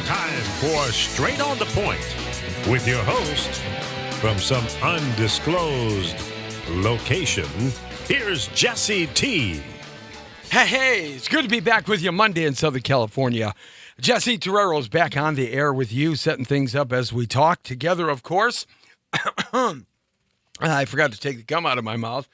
time for Straight on the Point with your host from some undisclosed location. Here's Jesse T. Hey, it's good to be back with you Monday in Southern California. Jesse Terrero's back on the air with you, setting things up as we talk together, of course. I forgot to take the gum out of my mouth.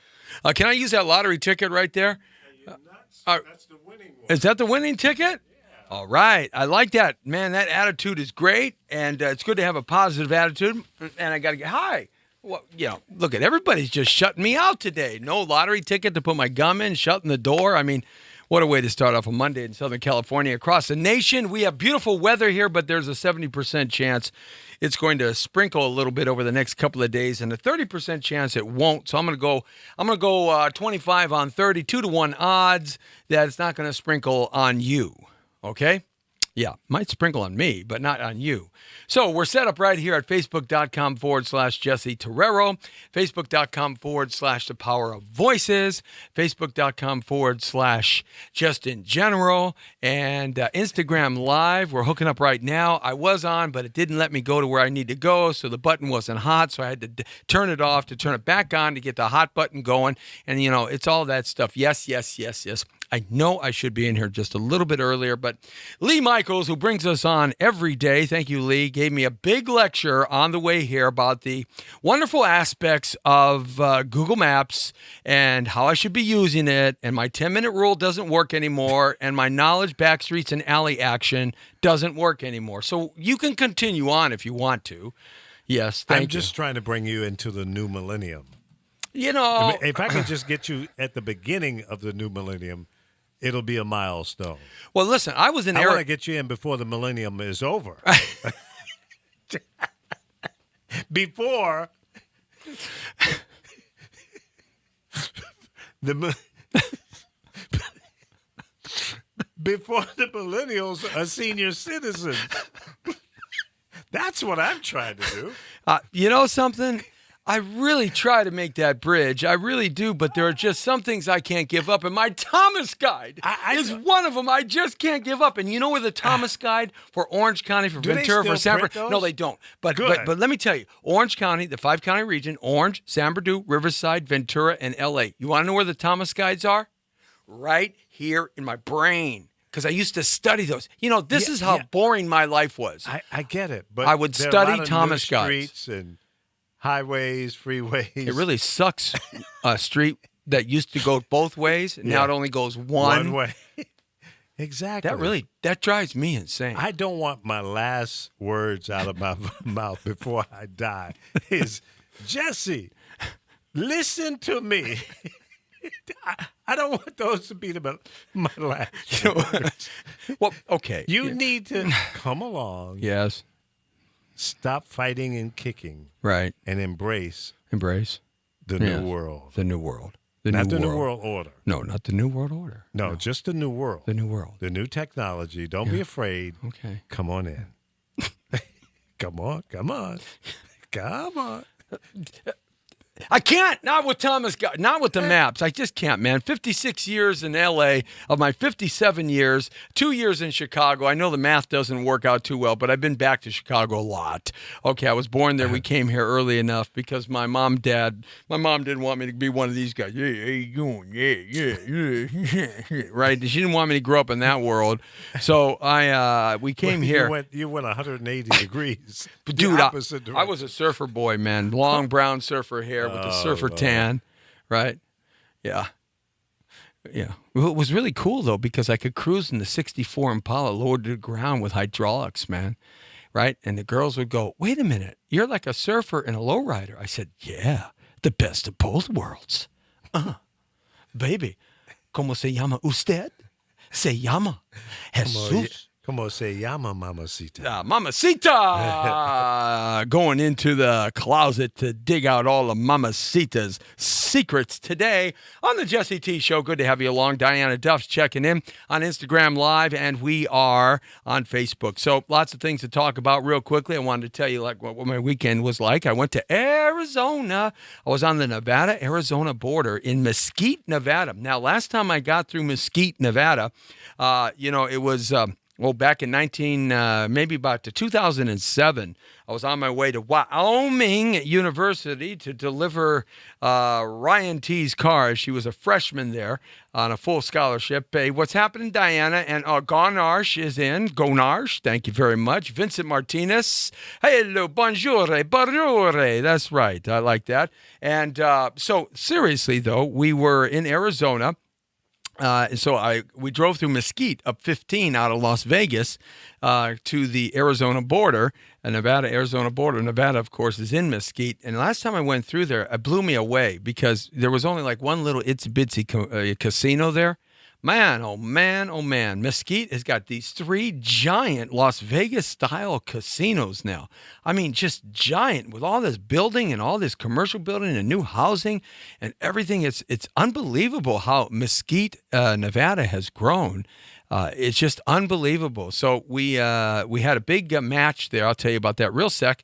Can I use that lottery ticket right there? That's the winning one. Is that the winning ticket? Yeah. All right. I like that. Man, that attitude is great, and it's good to have a positive attitude. And I got to get high. Well, look at everybody's just shutting me out today. No lottery ticket to put my gum in, shutting the door. I mean, what a way to start off a Monday in Southern California. Across the nation, we have beautiful weather here, but there's a 70% chance it's going to sprinkle a little bit over the next couple of days, and a 30% chance it won't. So I'm going to go 25 on 30, 2-1 odds that it's not going to sprinkle on you. Okay? Yeah, might sprinkle on me, but not on you. So we're set up right here at Facebook.com/Jesse Terrero, Facebook.com/The Power of Voices, Facebook.com/Just in General, and Instagram Live. We're hooking up right now. I was on, but it didn't let me go to where I need to go, so the button wasn't hot, so I had to turn it off to turn it back on to get the hot button going. And, it's all that stuff. Yes. I know I should be in here just a little bit earlier, but Lee Michaels, who brings us on every day, thank you, Lee, gave me a big lecture on the way here about the wonderful aspects of Google Maps and how I should be using it, and my 10-minute rule doesn't work anymore, and my knowledge backstreets and alley action doesn't work anymore. So you can continue on if you want to. Yes, thank you. I'm just trying to bring you into the new millennium. If I could just get you at the beginning of the new millennium, it'll be a milestone. Well, listen, I want to get you in before the millennium is over. Before before the millennials are senior citizens. That's what I'm trying to do. You know something? I really try to make that bridge. I really do, but there are just some things I can't give up. And my Thomas Guide is one of them I just can't give up. And you know where the Thomas Guide for Orange County, for Ventura, for San Bernardino? No, they don't. But let me tell you, Orange County, the 5-county region, Orange, San Bernardino, Riverside, Ventura, and L.A. You want to know where the Thomas Guides are? Right here in my brain. Because I used to study those. This is how boring my life was. I get it. But I would study Thomas Guides. Streets and highways, freeways. It really sucks. A street that used to go both ways, and now it only goes one way. Exactly. That drives me insane. I don't want my last words out of my mouth before I die is, Jesse, listen to me. I don't want those to be my last words. Well, okay. You need to come along. Yes. Stop fighting and kicking. Right. And embrace the new world. The new world. Not the new world order. No, not the new world order. No, just the new world. The new world. The new technology. Don't be afraid. Okay. Come on in. Come on. Come on. I can't. Not with Thomas. Not with the maps. I just can't, man. 56 years in L.A. of my 57 years, 2 years in Chicago. I know the math doesn't work out too well, but I've been back to Chicago a lot. Okay, I was born there. We came here early enough because my mom didn't want me to be one of these guys. Yeah, how you doing? Yeah. Right? She didn't want me to grow up in that world. So we came here. You went 180 degrees. Dude, I was a surfer boy, man. Long brown surfer hair. With the surfer tan, right? Yeah. Well, it was really cool, though, because I could cruise in the 64 Impala lowered to the ground with hydraulics, man, right? And the girls would go, wait a minute, you're like a surfer and a lowrider. I said, yeah, the best of both worlds. Baby, ¿cómo se llama usted? Se llama Jesús. Como se llama, mamacita? Mamacita! Going into the closet to dig out all of Mamacita's secrets today on the Jesse T Show. Good to have you along. Diana Duff's checking in on Instagram Live, and we are on Facebook. So lots of things to talk about real quickly. I wanted to tell you what my weekend was like. I went to Arizona. I was on the Nevada-Arizona border in Mesquite, Nevada. Now, last time I got through Mesquite, Nevada, it was... Well, back in maybe about 2007, I was on my way to Wyoming University to deliver Ryan T's car. She was a freshman there on a full scholarship. Hey, what's happening, Diana? And Gonarsh is in. Gonarsh, thank you very much. Vincent Martinez. Hello, bonjour, bonjour. That's right. I like that. And so seriously, though, we were in Arizona. We drove through Mesquite up 15 out of Las Vegas to the Arizona border, Nevada-Arizona border. Nevada, of course, is in Mesquite. And last time I went through there, it blew me away because there was only like one little itsy-bitsy casino there. Man, oh man, oh man. Mesquite has got these 3 giant Las Vegas-style casinos now. I mean, just giant with all this building and all this commercial building and new housing and everything. It's unbelievable how Mesquite, Nevada has grown. It's just unbelievable. So we had a big match there. I'll tell you about that in a real sec.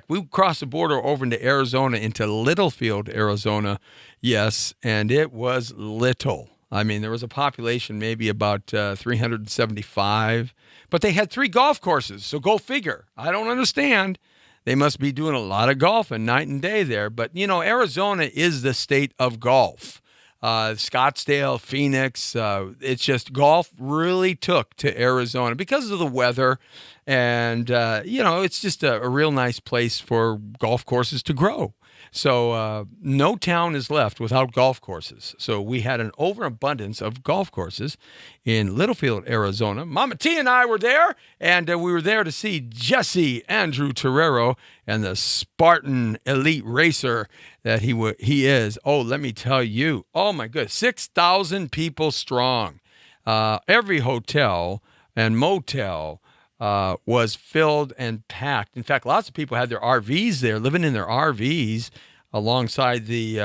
We crossed the border over into Arizona, into Littlefield, Arizona. Yes, and it was little. I mean, there was a population maybe about 375, but they had 3 golf courses, so go figure. I don't understand. They must be doing a lot of golfing night and day there. But, Arizona is the state of golf. Scottsdale, Phoenix, it's just golf really took to Arizona because of the weather. And, it's just a real nice place for golf courses to grow. So no town is left without golf courses. So we had an overabundance of golf courses in Littlefield, Arizona. Mama T and I were there, and we were there to see Jesse Andrew Torero and the Spartan elite racer that he is. Oh, let me tell you. Oh, my goodness. 6,000 people strong. Every hotel and motel was filled and packed. In fact, lots of people had their RVs there, living in their RVs alongside the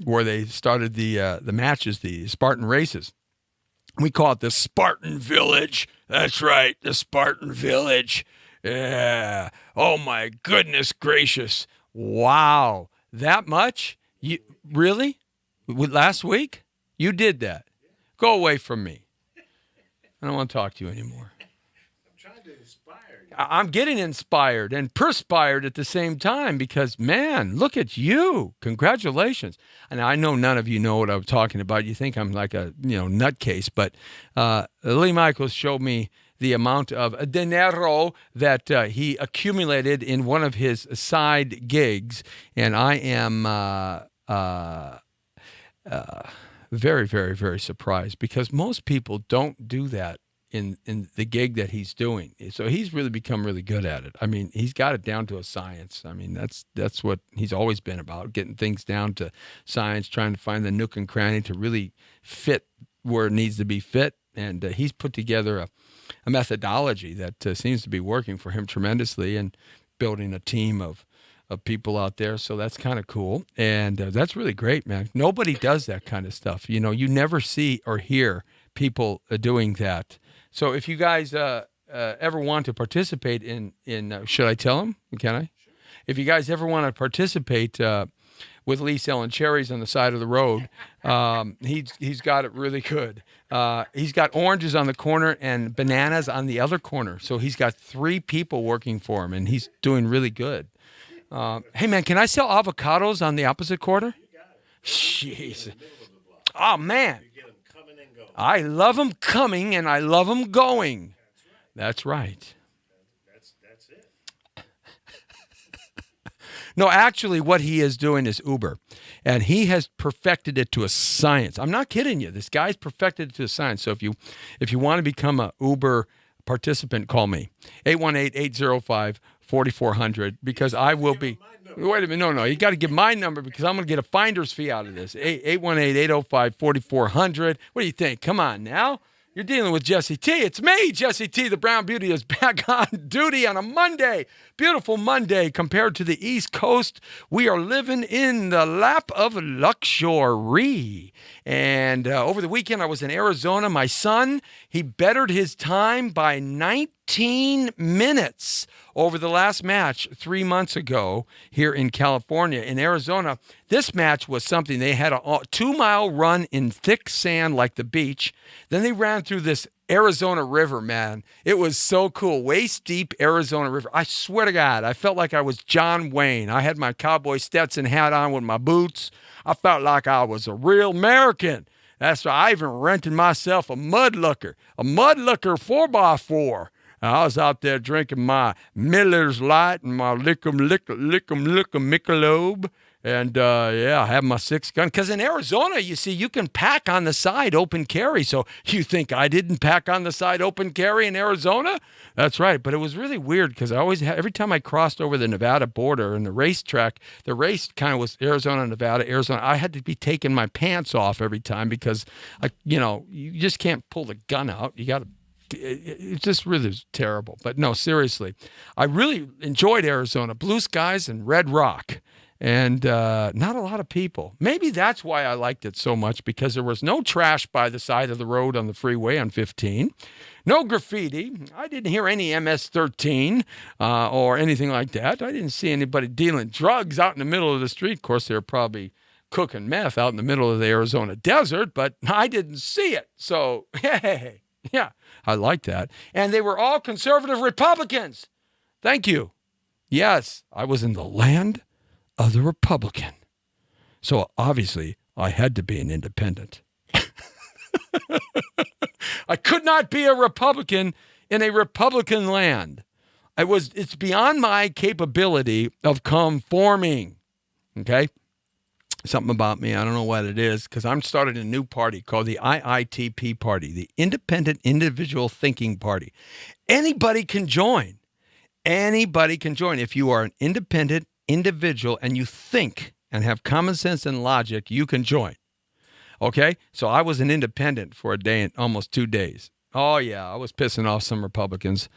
where they started the matches, the Spartan races. We call it the Spartan Village. That's right, the Spartan Village. Yeah. Oh my goodness gracious! Wow, that much? You really? Last week? You did that? Go away from me. I don't want to talk to you anymore. I'm getting inspired and perspired at the same time because, man, look at you. Congratulations. And I know none of you know what I'm talking about. You think I'm like a, nutcase. But Lee Michaels showed me the amount of dinero that he accumulated in one of his side gigs. And I am very, very, very surprised because most people don't do that in the gig that he's doing. So he's really become really good at it. I mean, he's got it down to a science. I mean, that's what he's always been about, getting things down to science, trying to find the nook and cranny to really fit where it needs to be fit. And he's put together a methodology that seems to be working for him tremendously and building a team of people out there. So that's kind of cool. And that's really great, man. Nobody does that kind of stuff. You never see or hear people doing that. So if you guys ever want to participate in should I tell them? Can I? Sure. If you guys ever want to participate with Lee selling cherries on the side of the road, he's got it really good. He's got oranges on the corner and bananas on the other corner. So he's got 3 people working for him, and he's doing really good. Hey, man, can I sell avocados on the opposite corner? Jeez. Oh, man. I love them coming and I love them going. That's right. That's it. No, actually, what he is doing is Uber, and he has perfected it to a science. I'm not kidding you. This guy's perfected it to a science. So if you want to become a Uber participant, call me 818-805-4400 because I will be. Wait a minute. No. You got to give my number because I'm going to get a finder's fee out of this. 818-805-4400. What do you think? Come on now. You're dealing with Jesse T. It's me, Jesse T. The Brown Beauty is back on duty on a Monday. Beautiful Monday compared to the East Coast. We are living in the lap of luxury. And over the weekend, I was in Arizona. My son, he bettered his time by 19 minutes over the last match 3 months ago here in California. In Arizona, this match was something. They had a 2-mile run in thick sand like the beach. Then they ran through this Arizona River, man. It was so cool. Waist deep Arizona River. I swear to God, I felt like I was John Wayne. I had my cowboy Stetson hat on with my boots. I felt like I was a real American. That's why I even rented myself a mudlooker 4x4. And I was out there drinking my Miller's Light and my Lickum Michelob. And, I have my 6-gun. Because in Arizona, you see, you can pack on the side open carry. So you think I didn't pack on the side open carry in Arizona? That's right. But it was really weird because I always every time I crossed over the Nevada border and the race kind of was Arizona, Nevada, Arizona. I had to be taking my pants off every time because, you just can't pull the gun out. You got to. It just really was terrible. But no, seriously, I really enjoyed Arizona. Blue skies and red rock. And not a lot of people. Maybe that's why I liked it so much, because there was no trash by the side of the road on the freeway on 15. No graffiti. I didn't hear any MS-13 or anything like that. I didn't see anybody dealing drugs out in the middle of the street. Of course, they were probably cooking meth out in the middle of the Arizona desert, but I didn't see it. So, hey, yeah, I like that. And they were all conservative Republicans. Thank you. Yes, I was in the land of the Republican. So obviously, I had to be an independent. I could not be a Republican in a Republican land. It's beyond my capability of conforming. Okay? Something about me, I don't know what it is, because I'm starting a new party called the IITP Party, the Independent Individual Thinking Party. Anybody can join. Anybody can join. If you are an independent individual and you think and have common sense and logic, you can join. Okay? So I was an independent for a day and almost 2 days. Oh, yeah, I was pissing off some Republicans.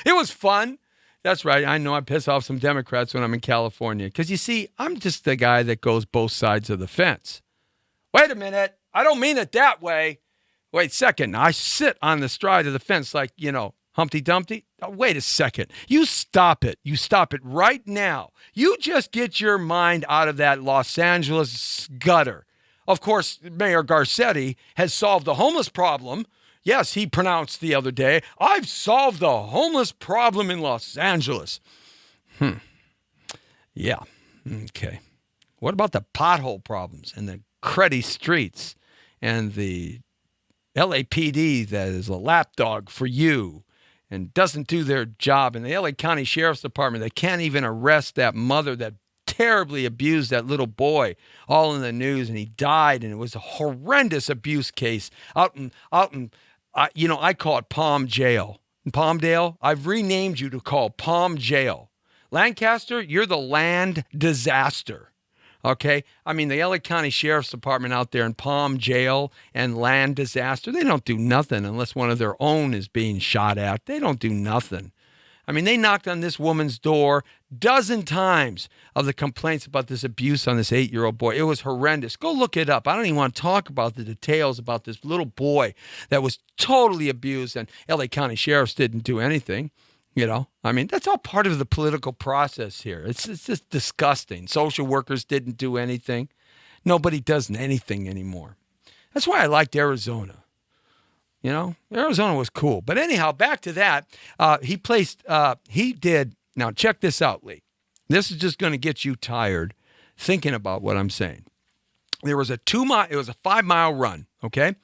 It was fun. That's right. I know I piss off some Democrats when I'm in California. Because, you see, I'm just the guy that goes both sides of the fence. Wait a minute. I don't mean it that way. Wait a second. I sit on the stride of the fence like, Humpty Dumpty. Oh, wait a second. You stop it. You stop it right now. You just get your mind out of that Los Angeles gutter. Of course, Mayor Garcetti has solved the homeless problem. Yes, he pronounced the other day, I've solved the homeless problem in Los Angeles. Yeah. Okay. What about the pothole problems and the cruddy streets and the LAPD that is a lapdog for you and doesn't do their job, and the LA County Sheriff's Department that can't even arrest that mother that terribly abused that little boy, all in the news, and he died, and it was a horrendous abuse case out in I call it Palm Jail. In Palmdale, I've renamed you to call Palm Jail. Lancaster, you're the land disaster. Okay? I mean, the LA County Sheriff's Department out there in Palm Jail and land disaster, they don't do nothing unless one of their own is being shot at. They don't do nothing. I mean, they knocked on this woman's door 12 times of the complaints about this abuse on this 8-year-old boy. It was horrendous. Go look it up. I don't even want to talk about the details about this little boy that was totally abused, and LA County Sheriffs didn't do anything. I mean, that's all part of the political process here. It's just disgusting. Social workers didn't do anything. Nobody does anything anymore. That's why I liked Arizona. Arizona was cool. But anyhow, back to that. Now check this out, Lee. This is just going to get you tired thinking about what I'm saying. There was it was a 5-mile run, okay?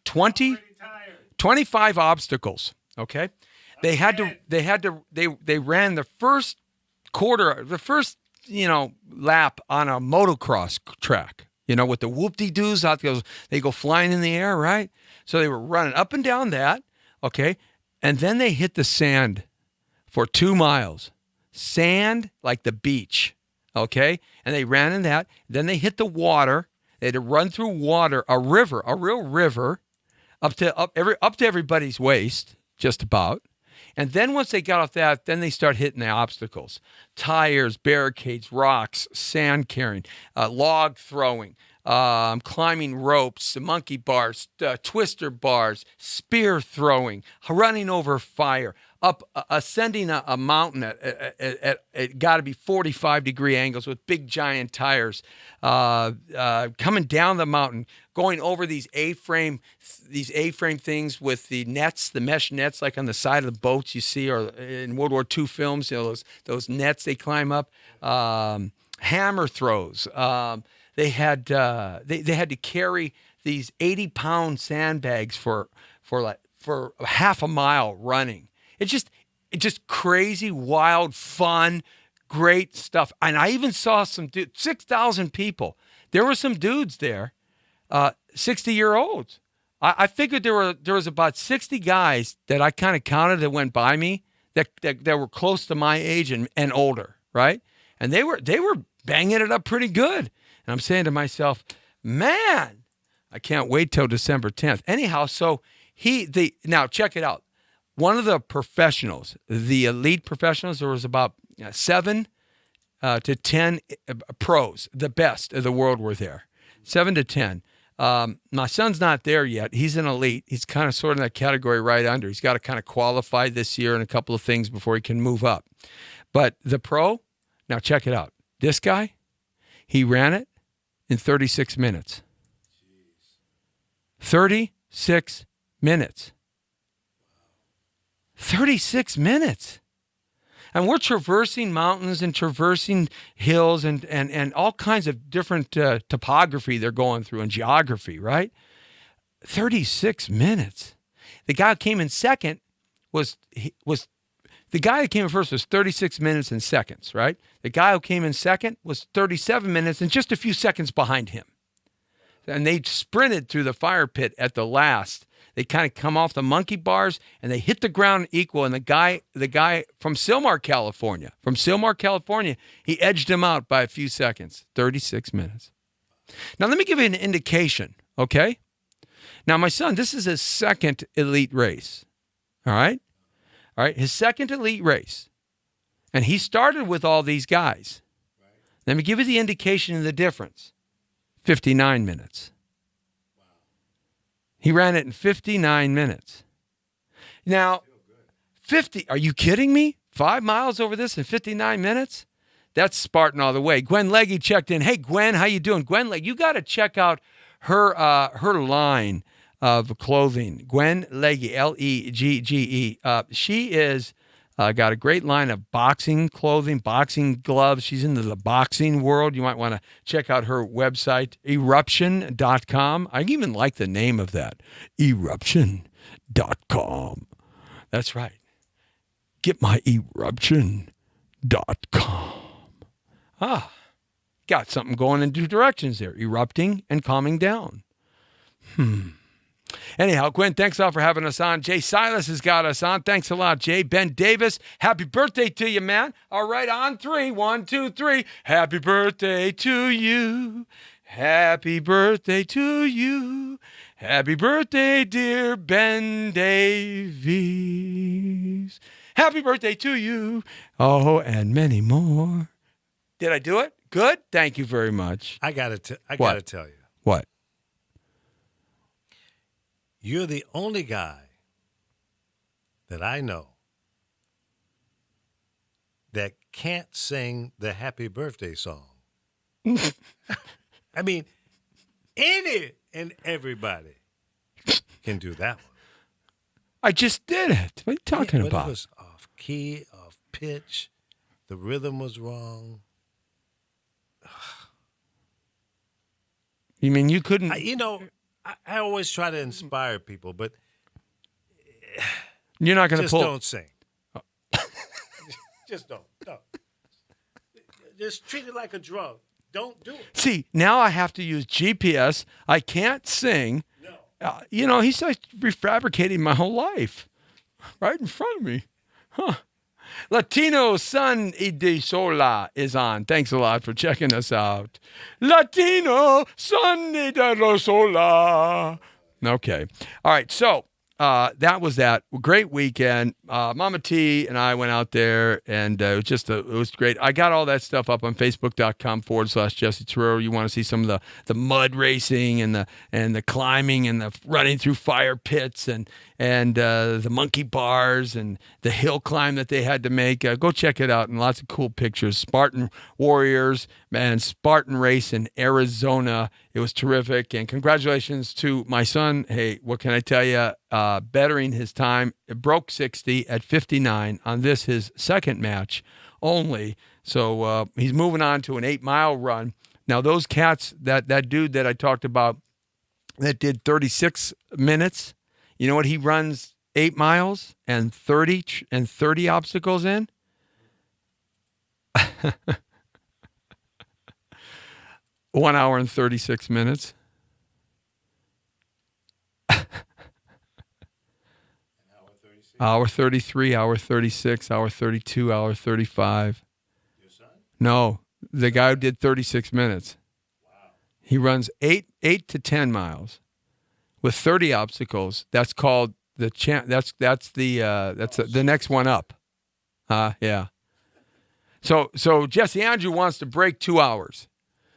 25 obstacles, okay? They ran the first lap on a motocross track, with the whoop-de-doos out there. They go flying in the air, right? So they were running up and down that, okay? And then they hit the sand for 2 miles. Sand like the beach, okay? And they ran in that. Then they hit the water. They had to run through water, a real river, up to everybody's waist, just about. And then once they got off that, then they start hitting the obstacles. Tires, barricades, rocks, sand carrying, log throwing, climbing ropes, monkey bars, twister bars, spear throwing, running over fire, ascending a mountain at got to be 45-degree angles with big giant tires, coming down the mountain, going over these A-frame things with the nets, the mesh nets, like on the side of the boats you see, or in World War II films, those nets they climb up. Hammer throws. They had to carry these 80-pound sandbags for half a mile running. It's just crazy, wild, fun, great stuff. And I even saw some 6,000 people. There were some dudes there, 60-year-olds. I figured there was about 60 guys that I kind of counted that went by me that were close to my age and older, right? And they were banging it up pretty good. And I'm saying to myself, man, I can't wait till December 10th. Anyhow, so now check it out. One of the professionals, the elite professionals, there was about 7 to 10 pros, the best of the world were there. 7 to 10. My son's not there yet. He's an elite. He's kind of sort of in that category right under. He's got to kind of qualify this year and a couple of things before he can move up. But the pro, now check it out. This guy, he ran it in 36 minutes. 36 minutes. 36 minutes. And we're traversing mountains and traversing hills and all kinds of different topography they're going through and geography, right? 36 minutes. The guy who came in second was the guy that came in first was 36 minutes and seconds, right? The guy who came in second was 37 minutes and just a few seconds behind him. And they sprinted through the fire pit at the last. They kind of come off the monkey bars and they hit the ground equal. And the guy from Sylmar, California, he edged him out by a few seconds, 36 minutes. Now, let me give you an indication, okay? Now, my son, this is his second elite race, all right? All right, his second elite race. And he started with all these guys. Let me give you the indication of the difference. 59 minutes. He ran it in 59 minutes. Now, are you kidding me? 5 miles over this in 59 minutes? That's Spartan all the way. Gwen Legge checked in. Hey, Gwen, how you doing? Gwen Legge, you got to check out her line of clothing. Gwen Legge, Legge. She is got a great line of boxing clothing, boxing gloves. She's into the boxing world. You might want to check out her website, eruption.com. I even like the name of that, eruption.com. That's right. Get my eruption.com. Got something going in two directions there, erupting and calming down. Anyhow, Gwen, thanks a lot for having us on. Jay Silas has got us on. Thanks a lot, Jay. Ben Davis, happy birthday to you, man. All right, on 3. 1, 2, 3. Happy birthday to you. Happy birthday to you. Happy birthday, dear Ben Davies. Happy birthday to you. Oh, and many more. Did I do it? Good? Thank you very much. I gotta tell you. What? You're the only guy that I know that can't sing the happy birthday song. I mean, any and everybody can do that one. I just did it. What are you talking about? It was off key, off pitch. The rhythm was wrong. You mean you couldn't? I always try to inspire people, but you're not going to pull. Don't sing. Oh. Just don't. Just treat it like a drug. Don't do it. See, now I have to use GPS. I can't sing. No. He's like refabricating my whole life right in front of me. Huh. Latino Sun de Sola is on. Thanks a lot for checking us out. Latino Sun de Sola. Okay. All right. So that was that. Great weekend. Mama T and I went out there, and it was great. I got all that stuff up on Facebook.com/Jesse Torero. You want to see some of the mud racing and the climbing and the running through fire pits and and the monkey bars and the hill climb that they had to make. Go check it out, and lots of cool pictures. Spartan Warriors, man, Spartan race in Arizona. It was terrific, and congratulations to my son. Hey, what can I tell you? Bettering his time. It broke 60 at 59 on this, his second match only. So he's moving on to an 8-mile run. Now, those cats, that dude that I talked about that did 36 minutes, you know what he runs 8 miles and 30 obstacles in? 1 hour and 36 minutes. Hour 33, hour 36, hour 32, hour 35. Your son? No, the guy who did 36 minutes. Wow. He runs 8 to 10 miles with 30 obstacles. That's called the that's the next one up. Yeah. So Jesse Andrew wants to break 2 hours.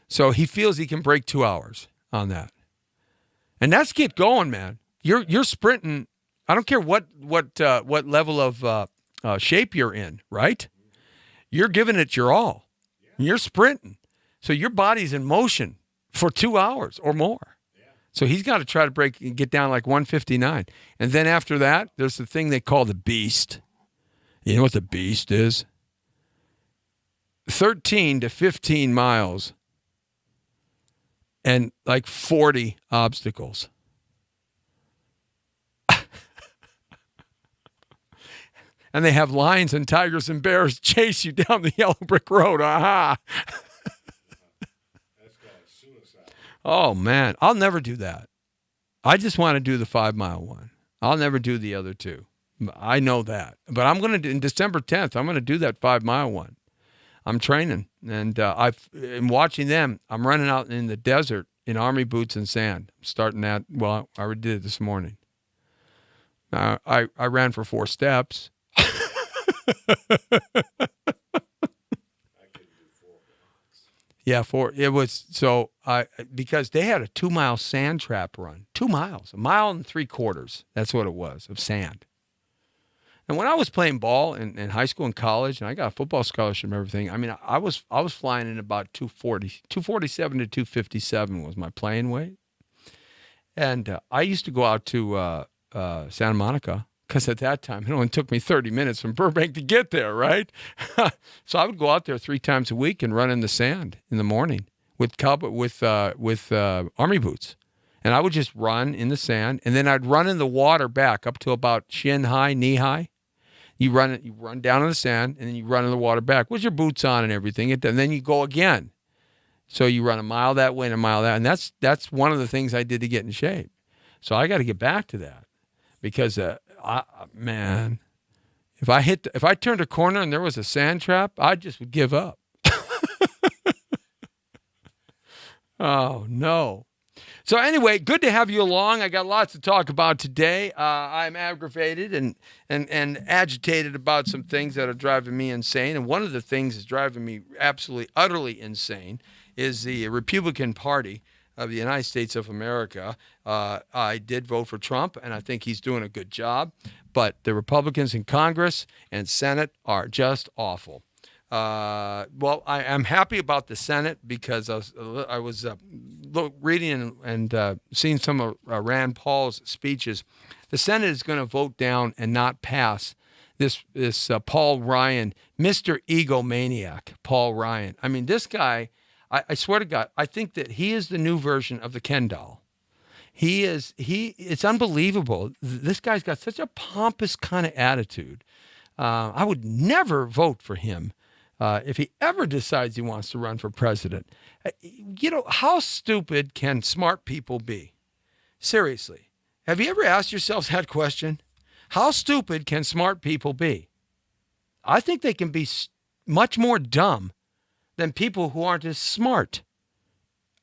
So he feels he can break 2 hours on that. And that's get going, man. You're sprinting. I don't care what level of shape you're in, right? You're giving it your all. You're sprinting. So your body's in motion for 2 hours or more. So he's got to try to break and get down like 159. And then after that, there's the thing they call the beast. You know what the beast is? 13 to 15 miles and like 40 obstacles. And they have lions and tigers and bears chase you down the yellow brick road. Aha. That's called suicide. Oh, man. I'll never do that. I just want to do the 5-mile one. I'll never do the other two. I know that. But I'm going to do, in December 10th, I'm going to do that 5-mile one. I'm training. And I'm watching them. I'm running out in the desert in army boots and sand. I'm starting that. Well, I already did it this morning. I ran for 4 steps. I could do 4 blocks. Yeah, 4. It was so because they had a 2-mile sand trap run. 2 miles, 1.75 miles. That's what it was of sand. And when I was playing ball in high school and college, and I got a football scholarship and everything, I mean, I was flying in about 247 to 257 was my playing weight. And I used to go out to Santa Monica. Because at that time, it only took me 30 minutes from Burbank to get there, right? So I would go out there 3 times a week and run in the sand in the morning with army boots. And I would just run in the sand, and then I'd run in the water back up to about shin high, knee high. You run down in the sand, and then you run in the water back with your boots on and everything, and then you go again. So you run a mile that way and a mile that, and that's one of the things I did to get in shape. So I got to get back to that because. Man, if I turned a corner and there was a sand trap, I just would give up. Oh, no. So anyway, good to have you along. I got lots to talk about today. I'm aggravated and agitated about some things that are driving me insane. And one of the things that's driving me absolutely, utterly insane is the Republican Party of the United States of America. I did vote for Trump, and I think he's doing a good job. But the Republicans in Congress and Senate are just awful. Well, I'm happy about the Senate because I was reading and seeing some of Rand Paul's speeches. The Senate is going to vote down and not pass this Paul Ryan, Mr. Egomaniac, Paul Ryan. I mean, this guy, I swear to God, I think that he is the new version of the Ken doll. It's unbelievable. This guy's got such a pompous kind of attitude. I would never vote for him if he ever decides he wants to run for president. You know, how stupid can smart people be? Seriously. Have you ever asked yourselves that question? How stupid can smart people be? I think they can be much more dumb than people who aren't as smart.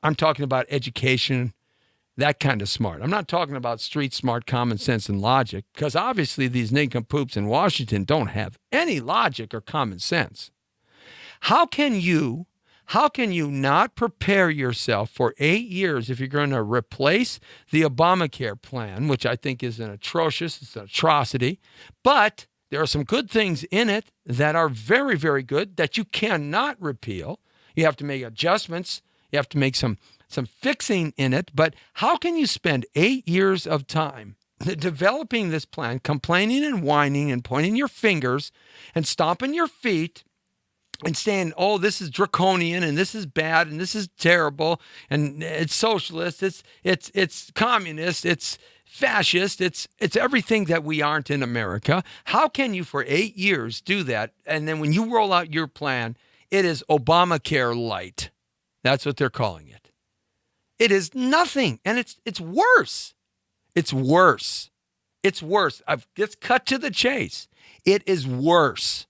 I'm talking about education, that kind of smart. I'm not talking about street smart, common sense, and logic, because obviously these nincompoops in Washington don't have any logic or common sense. How can you How can you not prepare yourself for 8 years if you're going to replace the Obamacare plan, which I think is it's an atrocity, but there are some good things in it that are very, very good that you cannot repeal. You have to make adjustments. You have to make some fixing in it. But how can you spend 8 years of time developing this plan, complaining and whining and pointing your fingers and stomping your feet and saying, oh, this is draconian and this is bad and this is terrible and it's socialist, it's communist, it's fascist, it's everything that we aren't in America? How can you for 8 years do that? And then when you roll out your plan, it is Obamacare light. That's what they're calling it. It is nothing, and it's worse. It's worse. It's worse. Let's cut to the chase. It is worse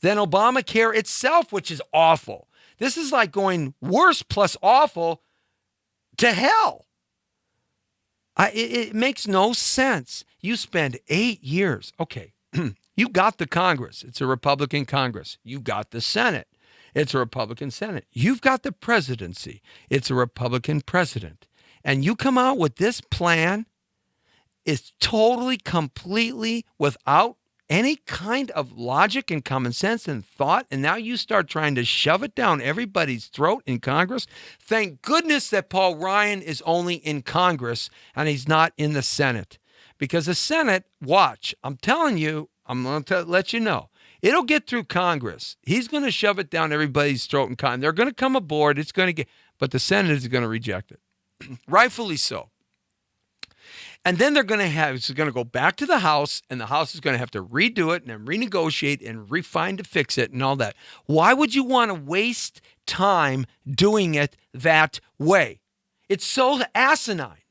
than Obamacare itself, which is awful. This is like going worse plus awful to hell. It makes no sense. You spend 8 years. Okay, you got the Congress. It's a Republican Congress. You got the Senate. It's a Republican Senate. You've got the presidency. It's a Republican president. And you come out with this plan. It's totally, completely without any kind of logic and common sense and thought, and now you start trying to shove it down everybody's throat in Congress. Thank goodness that Paul Ryan is only in Congress and he's not in the Senate. Because the Senate, watch, I'm telling you, I'm going to let you know, it'll get through Congress. He's going to shove it down everybody's throat in Congress. They're going to come aboard. It's going to get, but the Senate is going to reject it. Rightfully so. And then it's going to go back to the House, and the House is going to have to redo it and then renegotiate and refine to fix it and all that. Why would you want to waste time doing it that way? It's so asinine.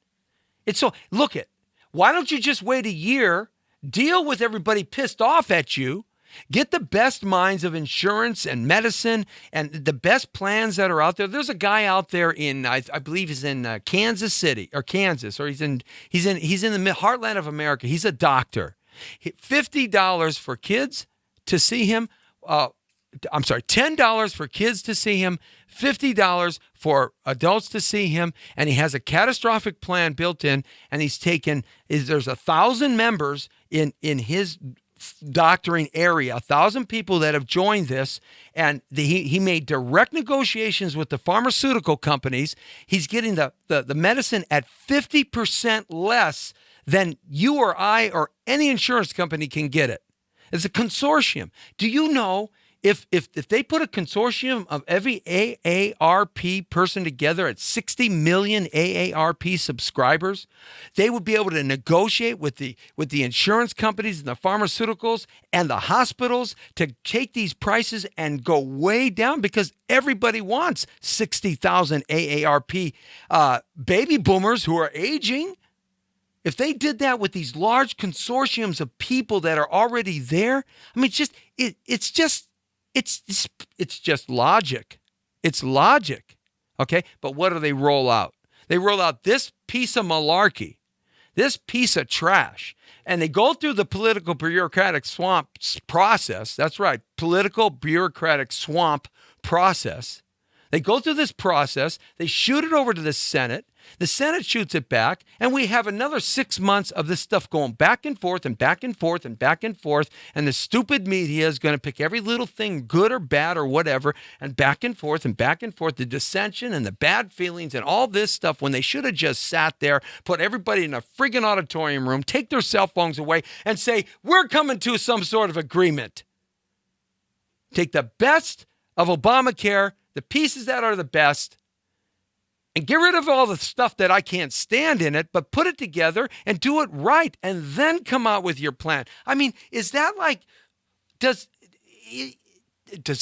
Why don't you just wait a year, deal with everybody pissed off at you, get the best minds of insurance and medicine and the best plans that are out there. There's a guy out there in, I believe he's in Kansas City or Kansas, or he's in the heartland of America. He's a doctor. $50 for kids to see him. $10 for kids to see him, $50 for adults to see him, and he has a catastrophic plan built in, and there's 1,000 members in his doctoring area, 1,000 people that have joined this, and he made direct negotiations with the pharmaceutical companies. He's getting the medicine at 50% less than you or I or any insurance company can get it. It's a consortium. Do you know if they put a consortium of every AARP person together at 60 million AARP subscribers, they would be able to negotiate with the insurance companies and the pharmaceuticals and the hospitals to take these prices and go way down, because everybody wants 60,000 AARP baby boomers who are aging. If they did that with these large consortiums of people that are already there, I mean, it's just logic. It's logic. Okay? But what do they roll out? They roll out this piece of malarkey, this piece of trash, and they go through the political bureaucratic swamp process. That's right, political bureaucratic swamp process. They go through this process. They shoot it over to the Senate. The Senate shoots it back, and we have another 6 months of this stuff going back and forth and back and forth and back and forth, and the stupid media is going to pick every little thing, good or bad or whatever, and back and forth, the dissension and the bad feelings and all this stuff, when they should have just sat there, put everybody in a friggin' auditorium room, take their cell phones away, and say, we're coming to some sort of agreement. Take the best of Obamacare, the pieces that are the best, and get rid of all the stuff that I can't stand in it, but put it together and do it right, and then come out with your plan. I mean, is that like, does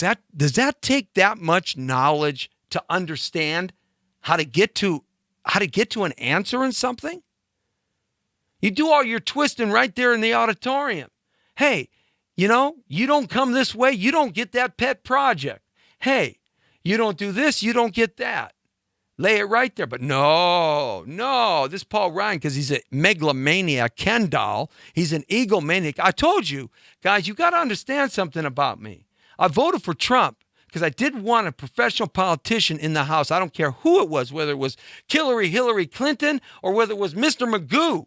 that take that much knowledge to understand how to get to an answer in something? You do all your twisting right there in the auditorium. Hey, you don't come this way, you don't get that pet project. Hey, you don't do this, you don't get that. Lay it right there. But no, this Paul Ryan, because he's a megalomaniac Ken doll, he's an egomaniac. I told you, guys, you got to understand something about me. I voted for Trump because I did want a professional politician in the House. I don't care who it was, whether it was Hillary Clinton or whether it was Mr. Magoo.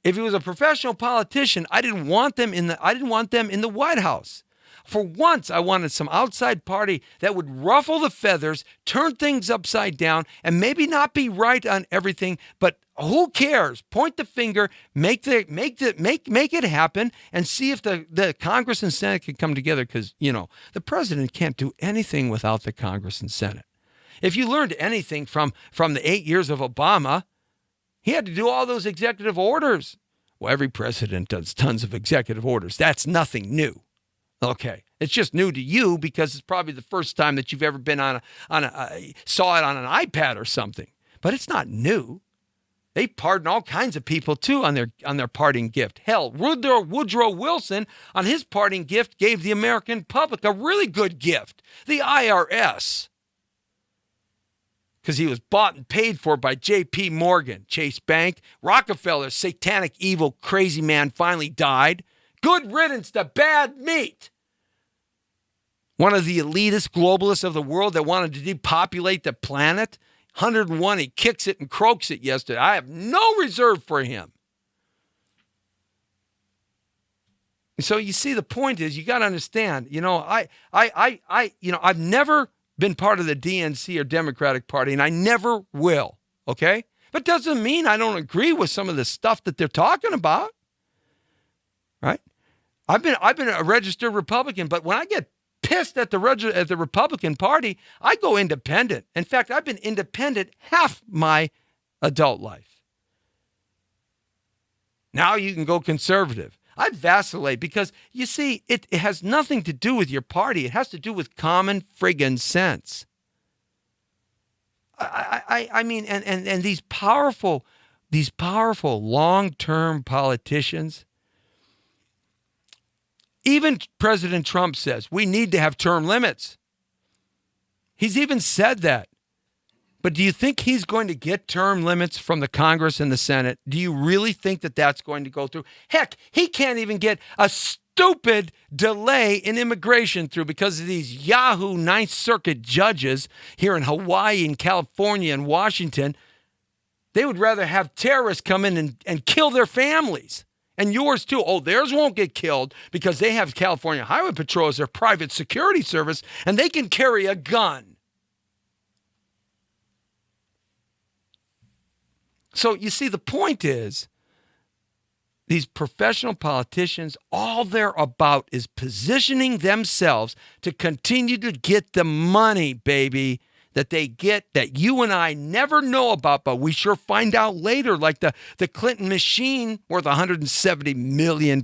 If he was a professional politician, I didn't want them in the White House. For once, I wanted some outside party that would ruffle the feathers, turn things upside down, and maybe not be right on everything, but who cares? Point the finger, make it happen, and see if the Congress and Senate can come together. Because the president can't do anything without the Congress and Senate. If you learned anything from the 8 years of Obama, he had to do all those executive orders. Well, every president does tons of executive orders. That's nothing new. Okay, it's just new to you because it's probably the first time that you've ever been saw it on an iPad or something. But it's not new. They pardon all kinds of people too on their parting gift. Hell, Woodrow Wilson on his parting gift gave the American public a really good gift, the IRS, because he was bought and paid for by J.P. Morgan, Chase Bank. Rockefeller, satanic, evil, crazy man, finally died. Good riddance to bad meat. One of the elitist globalists of the world that wanted to depopulate the planet. 101, he kicks it and croaks it yesterday. I have no reserve for him. So you see, the point is, you got to understand, I've never been part of the DNC or Democratic Party, and I never will, okay? But doesn't mean I don't agree with some of the stuff that they're talking about, right? I've been a registered Republican, but when I get pissed at the Republican Party, I go independent. In fact, I've been independent half my adult life. Now you can go conservative. I vacillate because, you see, it has nothing to do with your party. It has to do with common friggin' sense. I mean, and these powerful long-term politicians. Even President Trump says we need to have term limits. He's even said that. But do you think he's going to get term limits from the Congress and the Senate? Do you really think that that's going to go through? Heck, he can't even get a stupid delay in immigration through because of these Yahoo Ninth Circuit judges here in Hawaii and California and Washington. They would rather have terrorists come in and kill their families. And yours too. Oh, theirs won't get killed because they have California Highway Patrol as their private security service, and they can carry a gun. So you see, the point is, these professional politicians, all they're about is positioning themselves to continue to get the money, baby, that they get that you and I never know about, but we sure find out later, like the Clinton machine worth $170 million.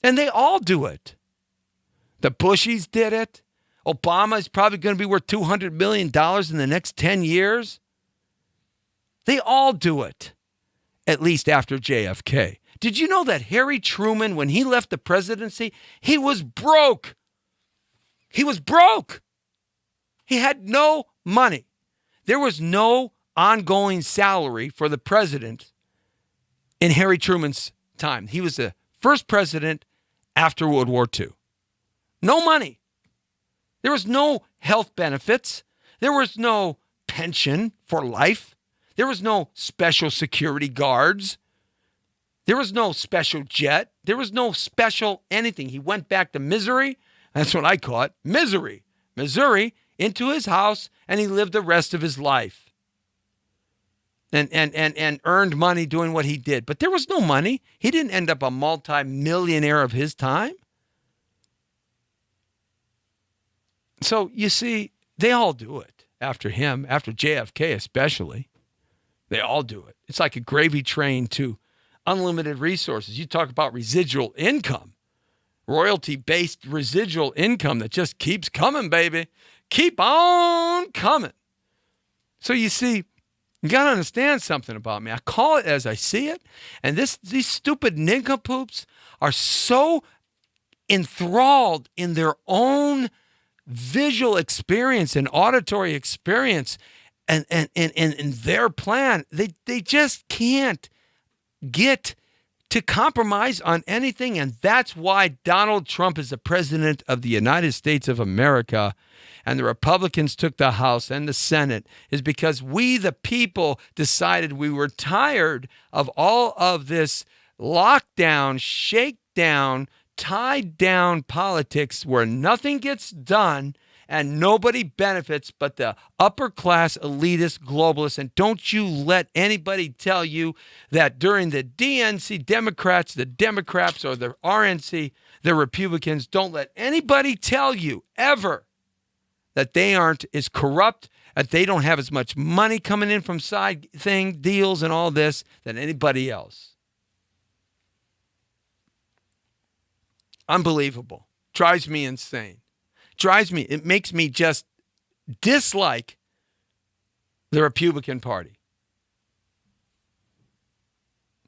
And they all do it. The Bushies did it. Obama is probably going to be worth $200 million in the next 10 years. They all do it, at least after JFK. Did you know that Harry Truman, when he left the presidency, he was broke? He was broke. He had no money. There was no ongoing salary for the president in Harry Truman's time. He was the first president after World War II. No money. There was no health benefits. There was no pension for life. There was no special security guards. There was no special jet. There was no special anything. He went back to misery. That's what I call it, misery. Missouri, into his house, and he lived the rest of his life. And earned money doing what he did. But there was no money. He didn't end up a multi-millionaire of his time. So, you see, they all do it after him, after JFK especially. They all do it. It's like a gravy train to unlimited resources. You talk about residual income, royalty-based residual income that just keeps coming, baby. Keep on coming. So, you see, you got to understand something about me. I call it as I see it. And these stupid nincompoops are so enthralled in their own visual experience and auditory experience and in their plan. They just can't get to compromise on anything. And that's why Donald Trump is the president of the United States of America. And the Republicans took the House and the Senate, is because we, the people, decided we were tired of all of this lockdown, shakedown, tied down politics where nothing gets done and nobody benefits but the upper class elitist globalists. And don't you let anybody tell you that during the DNC Democrats, the Democrats, or the RNC, the Republicans, don't let anybody tell you ever that they aren't as corrupt, that they don't have as much money coming in from side thing deals and all this than anybody else. Unbelievable. Drives me insane. It makes me just dislike the Republican Party.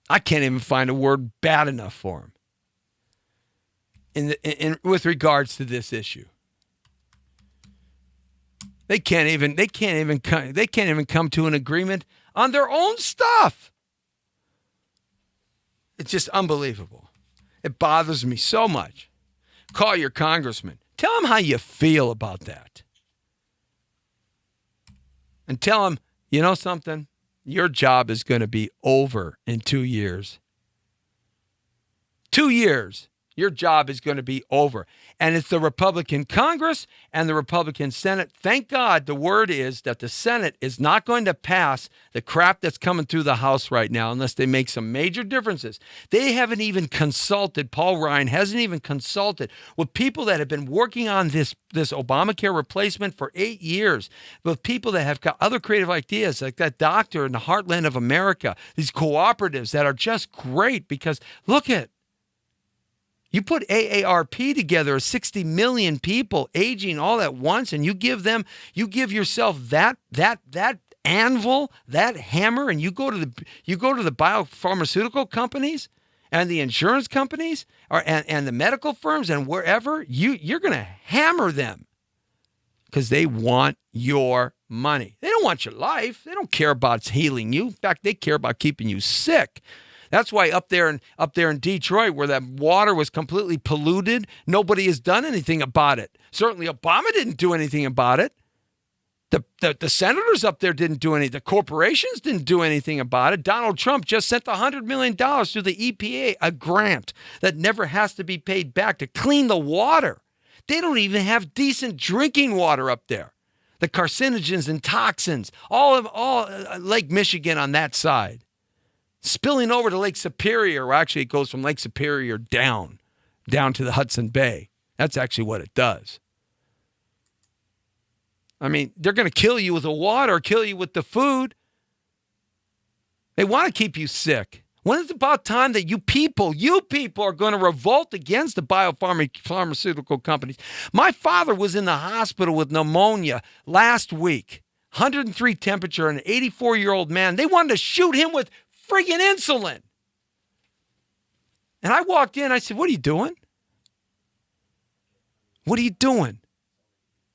I can't even find a word bad enough for them with regards to this issue. They can't even come to an agreement on their own stuff. It's just unbelievable. It bothers me so much. Call your congressman. Tell him how you feel about that. And tell him, you know something? Your job is going to be over in 2 years. 2 years. Your job is going to be over. And it's the Republican Congress and the Republican Senate. Thank God the word is that the Senate is not going to pass the crap that's coming through the House right now unless they make some major differences. They haven't even consulted, Paul Ryan hasn't even consulted with people that have been working on this Obamacare replacement for 8 years, with people that have got other creative ideas, like that doctor in the heartland of America, these cooperatives that are just great because look at, you put AARP together, 60 million people aging all at once, and you give yourself that anvil, that hammer, and you go to the biopharmaceutical companies and the insurance companies and the medical firms and wherever, you're going to hammer them because they want your money. They don't want your life. They don't care about healing you. In fact, they care about keeping you sick. That's why up there in Detroit, where that water was completely polluted, nobody has done anything about it. Certainly Obama didn't do anything about it. The senators up there didn't do anything. The corporations didn't do anything about it. Donald Trump just sent $100 million to the EPA, a grant that never has to be paid back to clean the water. They don't even have decent drinking water up there. The carcinogens and toxins, all Lake Michigan on that side. Spilling over to Lake Superior, or actually it goes from Lake Superior down to the Hudson Bay. That's actually what it does. I mean, they're going to kill you with the water, kill you with the food. They want to keep you sick. When is it about time that you people are going to revolt against the biopharmaceutical companies? My father was in the hospital with pneumonia last week, 103 temperature, an 84-year-old man. They wanted to shoot him with friggin' insulin. And I walked in, I said, what are you doing? What are you doing?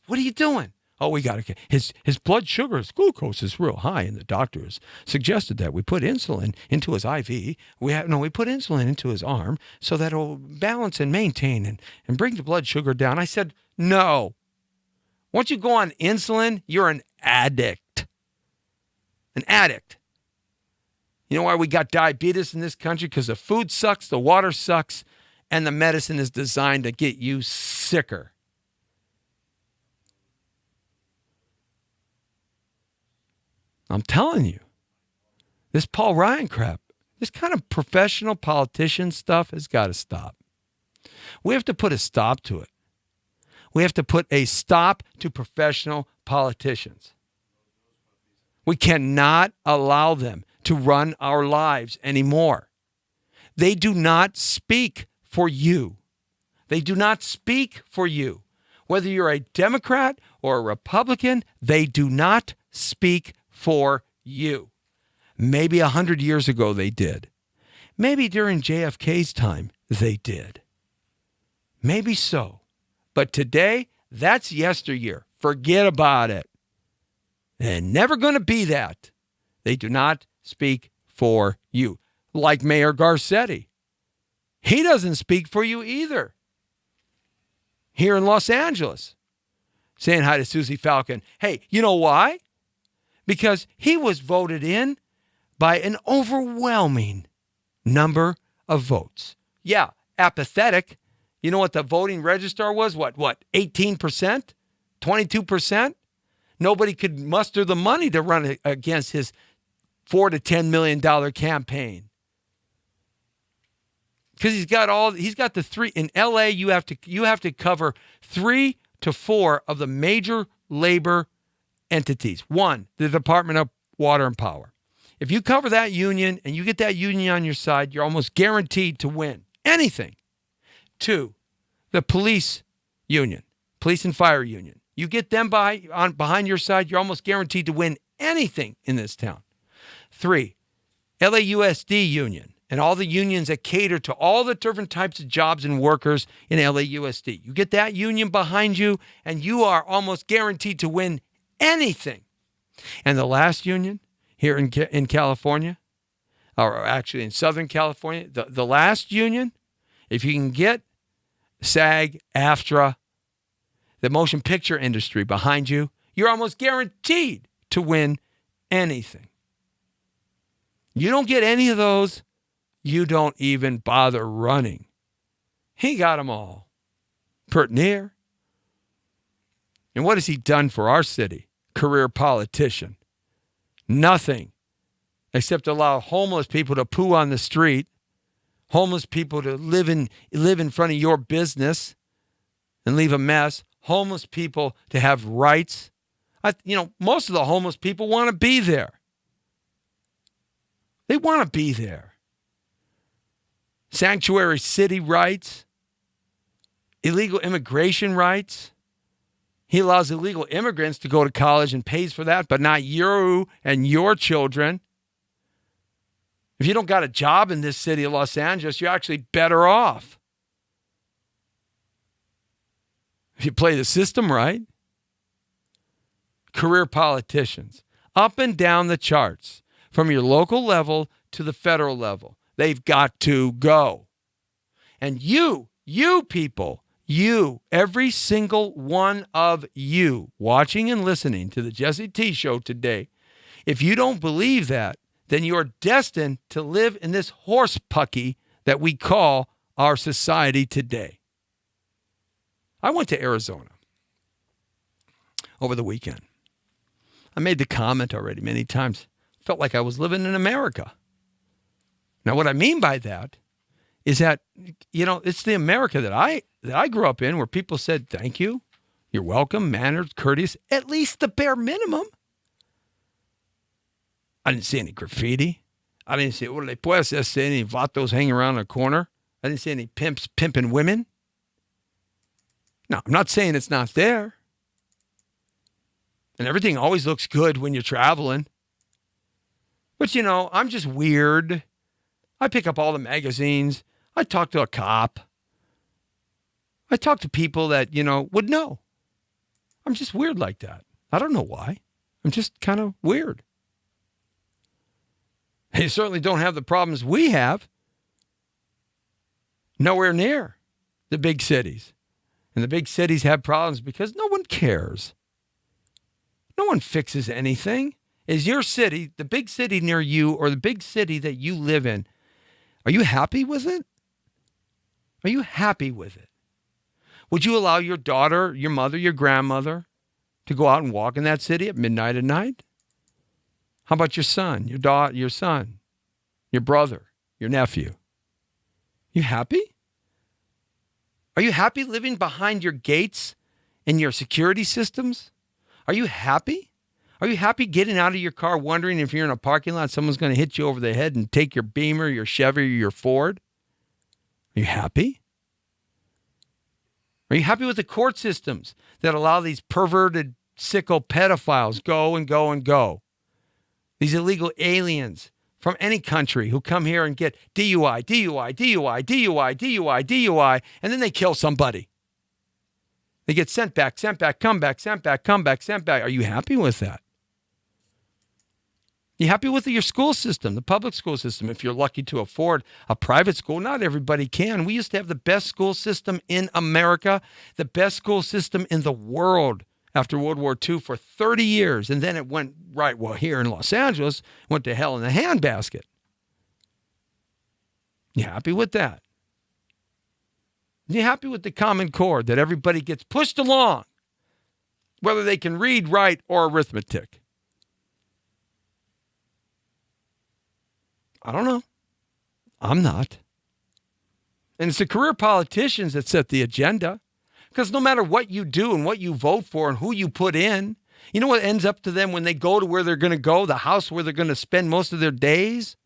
What are you doing? Oh, we got to, his blood sugar, his glucose is real high, and the doctor has suggested that we put insulin into his IV. We put insulin into his arm so that it'll balance and maintain and bring the blood sugar down. I said, no. Once you go on insulin, you're an addict. An addict. You know why we got diabetes in this country? Because the food sucks, the water sucks, and the medicine is designed to get you sicker. I'm telling you, this Paul Ryan crap, this kind of professional politician stuff has got to stop. We have to put a stop to it. We have to put a stop to professional politicians. We cannot allow them to run our lives anymore. They do not speak for you. They do not speak for you. Whether you're a Democrat or a Republican, they do not speak for you. Maybe 100 years ago they did. Maybe during JFK's time they did. Maybe so. But today, that's yesteryear. Forget about it. They're never going to be that. They do not speak for you. Like Mayor Garcetti. He doesn't speak for you either. Here in Los Angeles, saying hi to Susie Falcon. Hey, you know why? Because he was voted in by an overwhelming number of votes. Yeah, apathetic. You know what the voting register was? What, 18%? 22%? Nobody could muster the money to run against his $4 to $10 million campaign. Because he's got the three in LA. You have to cover 3 to 4 of the major labor entities. One, the Department of Water and Power. If you cover that union and you get that union on your side, you're almost guaranteed to win anything. 2, the police union, police and fire union. You get them behind your side, you're almost guaranteed to win anything in this town. 3, LAUSD union. And all the unions that cater to all the different types of jobs and workers in LAUSD. You get that union behind you, and you are almost guaranteed to win anything. And the last union here in California, or actually in Southern California, the last union, if you can get SAG, AFTRA, the motion picture industry behind you, you're almost guaranteed to win anything. You don't get any of those, you don't even bother running. He got them all. Pert near. And what has he done for our city? Career politician. Nothing. Except allow homeless people to poo on the street, homeless people to live in front of your business and leave a mess, homeless people to have rights. Most of the homeless people want to be there. They want to be there. Sanctuary city rights, illegal immigration rights. He allows illegal immigrants to go to college and pays for that, but not you and your children. If you don't got a job in this city of Los Angeles, you're actually better off. If you play the system right. Career politicians, up and down the charts, from your local level to the federal level. They've got to go. And you people, every single one of you watching and listening to the Jesse T Show today, if you don't believe that, then you're destined to live in this horse pucky that we call our society today. I went to Arizona over the weekend. I made the comment already many times. Felt like I was living in America. Now, what I mean by that is that, it's the America that I grew up in, where people said, thank you, you're welcome, mannered, courteous, at least the bare minimum. I didn't see any graffiti. I didn't see, any vatos hanging around the corner. I didn't see any pimps pimping women. No, I'm not saying it's not there. And everything always looks good when you're traveling. But, I'm just weird. I pick up all the magazines. I talk to a cop. I talk to people that, would know. I'm just weird like that. I don't know why. I'm just kind of weird. They certainly don't have the problems we have. Nowhere near the big cities. And the big cities have problems because no one cares. No one fixes anything. Is your city, the big city near you, or the big city that you live in, are you happy with it? Are you happy with it? Would you allow your daughter, your mother, your grandmother to go out and walk in that city at midnight at night? How about your son, your daughter, your son, your brother, your nephew? You happy? Are you happy living behind your gates and your security systems? Are you happy? Are you happy getting out of your car wondering if you're in a parking lot, someone's going to hit you over the head and take your Beamer, your Chevy, or your Ford? Are you happy? Are you happy with the court systems that allow these perverted, sicko pedophiles go and go and go? These illegal aliens from any country who come here and get DUI, DUI, DUI, DUI, DUI, DUI, and then they kill somebody. They get sent back, come back, sent back, come back, sent back. Are you happy with that? You happy with your school system, the public school system? If you're lucky to afford a private school, not everybody can. We used to have the best school system in America, the best school system in the world after World War II for 30 years. And then it went right, well, here in Los Angeles, went to hell in a handbasket. You happy with that? You happy with the Common Core, that everybody gets pushed along, whether they can read, write, or arithmetic? I don't know. I'm not. And it's the career politicians that set the agenda. Because no matter what you do and what you vote for and who you put in, you know what ends up to them when they go to where they're going to go, the house where they're going to spend most of their days?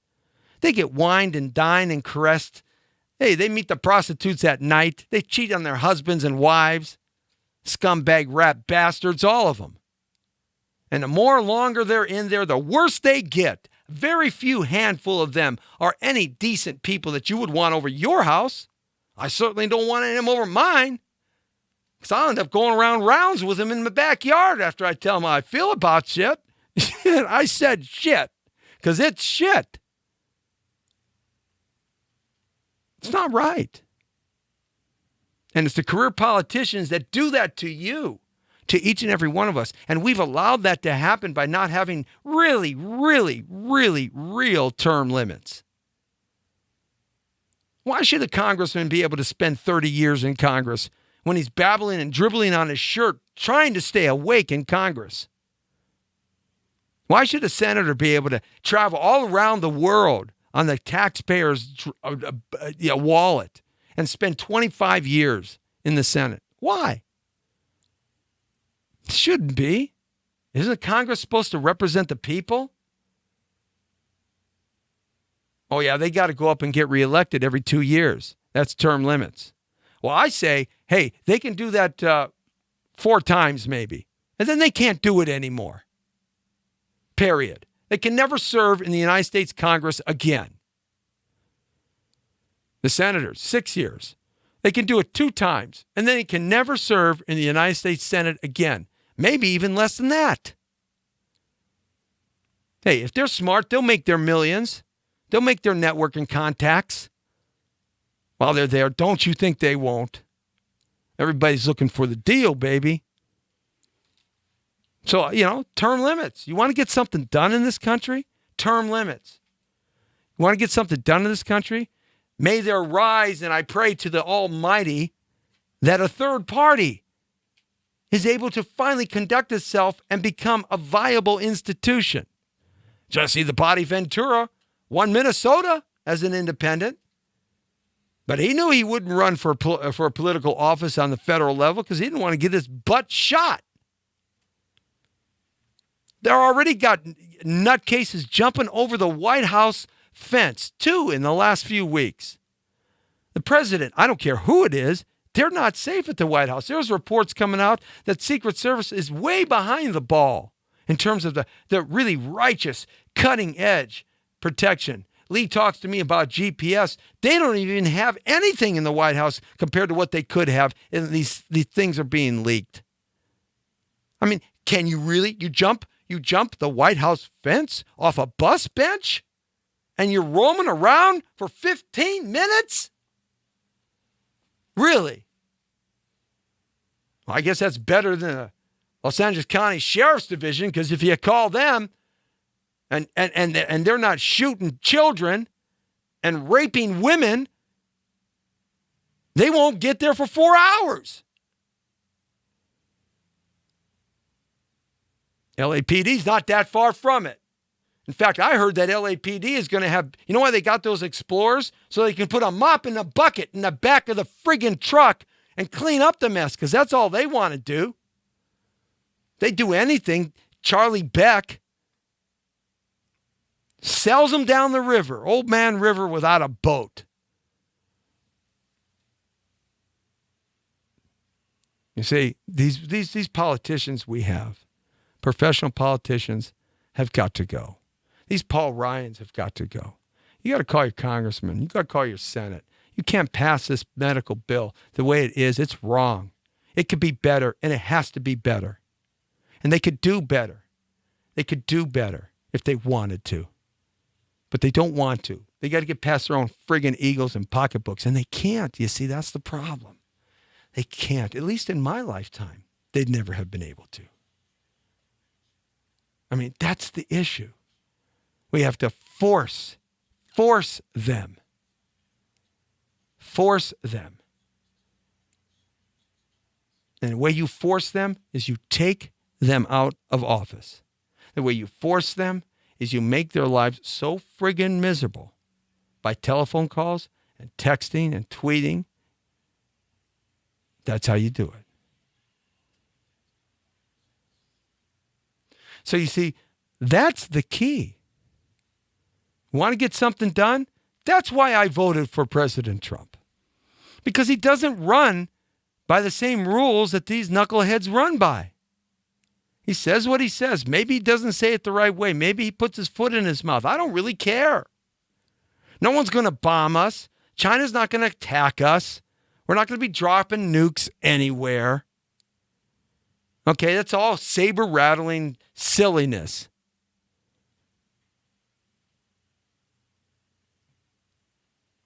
They get wined and dined and caressed. Hey, they meet the prostitutes at night. They cheat on their husbands and wives. Scumbag rat bastards, all of them. And the more longer they're in there, the worse they get. Very few handful of them are any decent people that you would want over your house. I certainly don't want any of them over mine. Because I'll end up going around rounds with them in my backyard after I tell them how I feel about shit. I said shit. Because it's shit. It's not right. And it's the career politicians that do that to you, to each and every one of us. And we've allowed that to happen by not having really, really, really real term limits. Why should a congressman be able to spend 30 years in Congress when he's babbling and dribbling on his shirt trying to stay awake in Congress? Why should a senator be able to travel all around the world on the taxpayer's wallet and spend 25 years in the Senate? Why? It shouldn't be. Isn't Congress supposed to represent the people? Oh, yeah, they got to go up and get reelected every 2 years. That's term limits. Well, I say, hey, they can do that 4 times maybe, and then they can't do it anymore. Period. They can never serve in the United States Congress again. The senators, 6 years. They can do it 2 times, and then they can never serve in the United States Senate again. Maybe even less than that. Hey, if they're smart, they'll make their millions. They'll make their network and contacts while they're there. Don't you think they won't? Everybody's looking for the deal, baby. So, term limits. You want to get something done in this country? Term limits. You want to get something done in this country? May there rise, and I pray to the Almighty, that a third party is able to finally conduct itself and become a viable institution. Jesse the Body Ventura won Minnesota as an independent, but he knew he wouldn't run for a political office on the federal level because he didn't want to get his butt shot. They're already got nutcases jumping over the White House fence, 2 in the last few weeks. The president, I don't care who it is, they're not safe at the White House. There's reports coming out that Secret Service is way behind the ball in terms of the really righteous, cutting-edge protection. Lee talks to me about GPS. They don't even have anything in the White House compared to what they could have, and these things are being leaked. I mean, can you really? You jump the White House fence off a bus bench, and you're roaming around for 15 minutes? Really? Well, I guess that's better than the Los Angeles County Sheriff's Division, because if you call them and they're not shooting children and raping women, they won't get there for 4 hours. LAPD's not that far from it. In fact, I heard that LAPD is going to have, you know why they got those Explorers? So they can put a mop and a bucket in the back of the friggin' truck and clean up the mess, because that's all they want to do. They do anything. Charlie Beck sells them down the river, Old Man River, without a boat. You see, these politicians we have, professional politicians, have got to go. These Paul Ryans have got to go. You got to call your congressman. You got to call your Senate. You can't pass this medical bill the way it is. It's wrong. It could be better, and it has to be better. And they could do better. They could do better if if they wanted to. But they don't want to. They got to get past their own friggin' egos and pocketbooks, and they can't. You see, that's the problem. They can't. At least in my lifetime, they'd never have been able to. I mean, that's the issue. We have to force them. Force them. And the way you force them is you take them out of office. The way you force them is you make their lives so friggin' miserable by telephone calls and texting and tweeting. That's how you do it. So you see, that's the key. Want to get something done? That's why I voted for President Trump. Because he doesn't run by the same rules that these knuckleheads run by. He says what he says. Maybe he doesn't say it the right way. Maybe he puts his foot in his mouth. I don't really care. No one's going to bomb us. China's not going to attack us. We're not going to be dropping nukes anywhere. Okay, that's all saber-rattling silliness.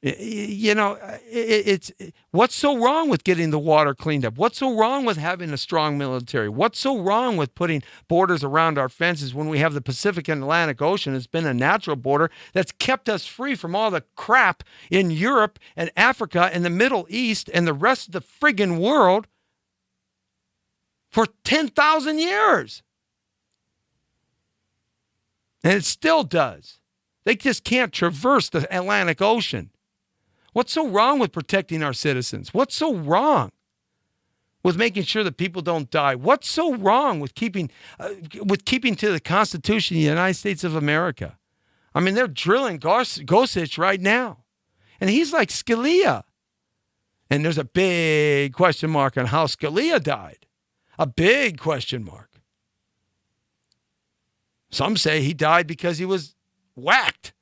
You know, it's what's so wrong with getting the water cleaned up? What's so wrong with having a strong military? What's so wrong with putting borders around our fences when we have the Pacific and Atlantic Ocean? It's been a natural border that's kept us free from all the crap in Europe and Africa and the Middle East and the rest of the friggin' world for 10,000 years. And it still does. They just can't traverse the Atlantic Ocean. What's so wrong with protecting our citizens? What's so wrong with making sure that people don't die? What's so wrong with keeping to the Constitution of the United States of America? I mean, they're drilling Gorsuch right now. And he's like Scalia. And there's a big question mark on how Scalia died. A big question mark. Some say he died because he was whacked.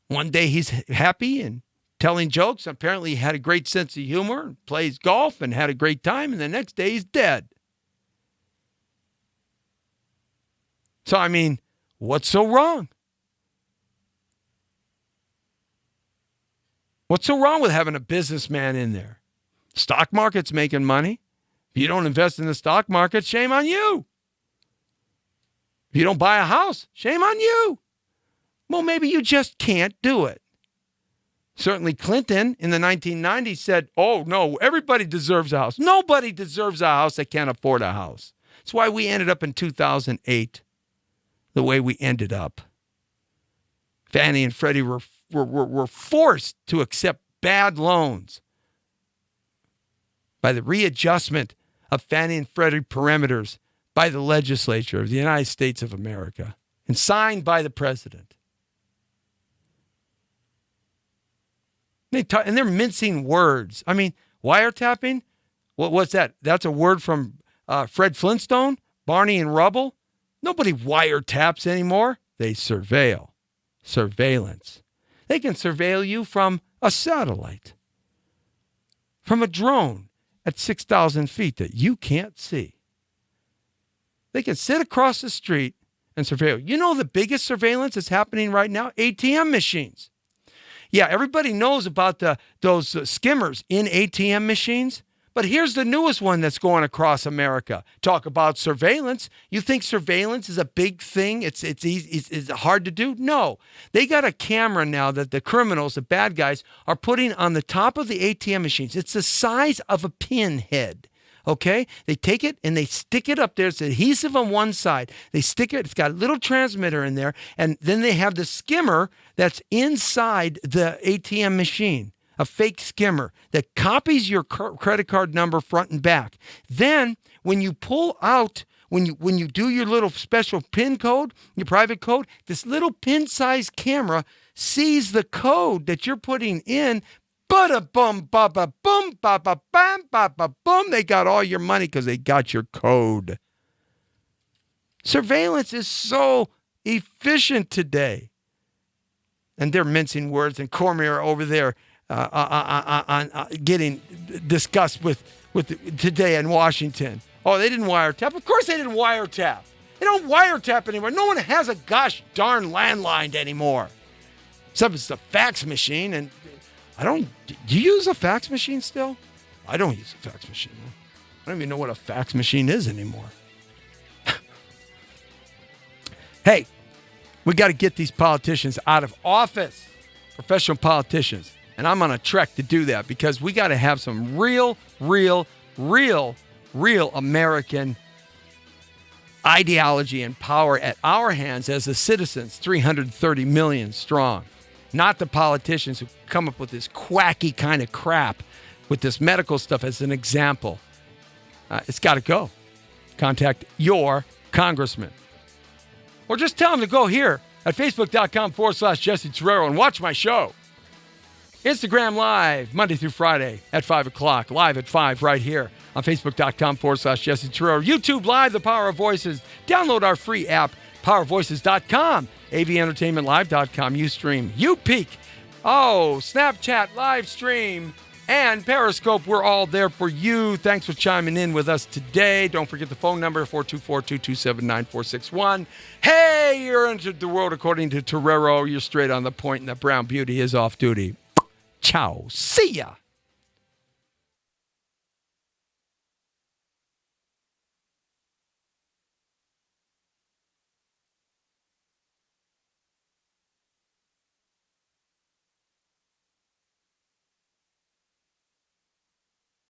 One day he's happy and telling jokes. Apparently he had a great sense of humor and plays golf and had a great time. And the next day he's dead. So, I mean, what's so wrong? What's so wrong with having a businessman in there? Stock market's making money. If you don't invest in the stock market, shame on you. If you don't buy a house, shame on you. Well, maybe you just can't do it. Certainly Clinton in the 1990s said, oh, no, everybody deserves a house. Nobody deserves a house that can't afford a house. That's why we ended up in 2008 the way we ended up. Fannie and Freddie were forced to accept bad loans by the readjustment of Fannie and Freddie parameters by the legislature of the United States of America and signed by the president. And they're mincing words. I mean, wiretapping? What's that? That's a word from Fred Flintstone, Barney and Rubble. Nobody wiretaps anymore. They surveil. Surveillance. They can surveil you from a satellite, from a drone at 6,000 feet that you can't see. They can sit across the street and surveil. You know the biggest surveillance that's happening right now? ATM machines. Yeah, everybody knows about those skimmers in ATM machines. But here's the newest one that's going across America. Talk about surveillance. You think surveillance is a big thing? It's easy, it's hard to do? No. They got a camera now that the criminals, the bad guys, are putting on the top of the ATM machines. It's the size of a pinhead. Okay? They take it and they stick it up there. It's adhesive on one side. They stick it. It's got a little transmitter in there. And then they have the skimmer that's inside the ATM machine, a fake skimmer that copies your credit card number front and back. Then when you pull out, when you do your little special PIN code, your private code, this little pin-sized camera sees the code that you're putting in. Ba-da-bum, ba-ba-boom, ba-ba-bam, ba-ba-boom. They got all your money because they got your code. Surveillance is so efficient today. And they're mincing words, and Cormier over there getting discussed with today in Washington. Oh, they didn't wiretap. Of course they didn't wiretap. They don't wiretap anymore. No one has a gosh darn landline anymore. Except it's the fax machine. And do you use a fax machine still? I don't use a fax machine. I don't even know what a fax machine is anymore. Hey, we got to get these politicians out of office, professional politicians. And I'm on a trek to do that because we got to have some real American ideology and power at our hands as the citizens, 330 million strong. Not the politicians who come up with this quacky kind of crap with this medical stuff as an example. It's got to go. Contact your congressman. Or just tell him to go here at facebook.com/Jesse Torero and watch my show. Instagram Live, Monday through Friday at 5 o'clock. Live at 5 right here on facebook.com/Jesse Torero. YouTube Live, The Power of Voices. Download our free app, powervoices.com. AVEntertainmentlive.com. Ustream. UPeak. Snapchat live stream. And Periscope, we're all there for you. Thanks for chiming in with us today. Don't forget the phone number, 424-227-9461. Hey, you're entered the world according to Torero. You're straight on the point, and the brown beauty is off duty. Ciao. See ya.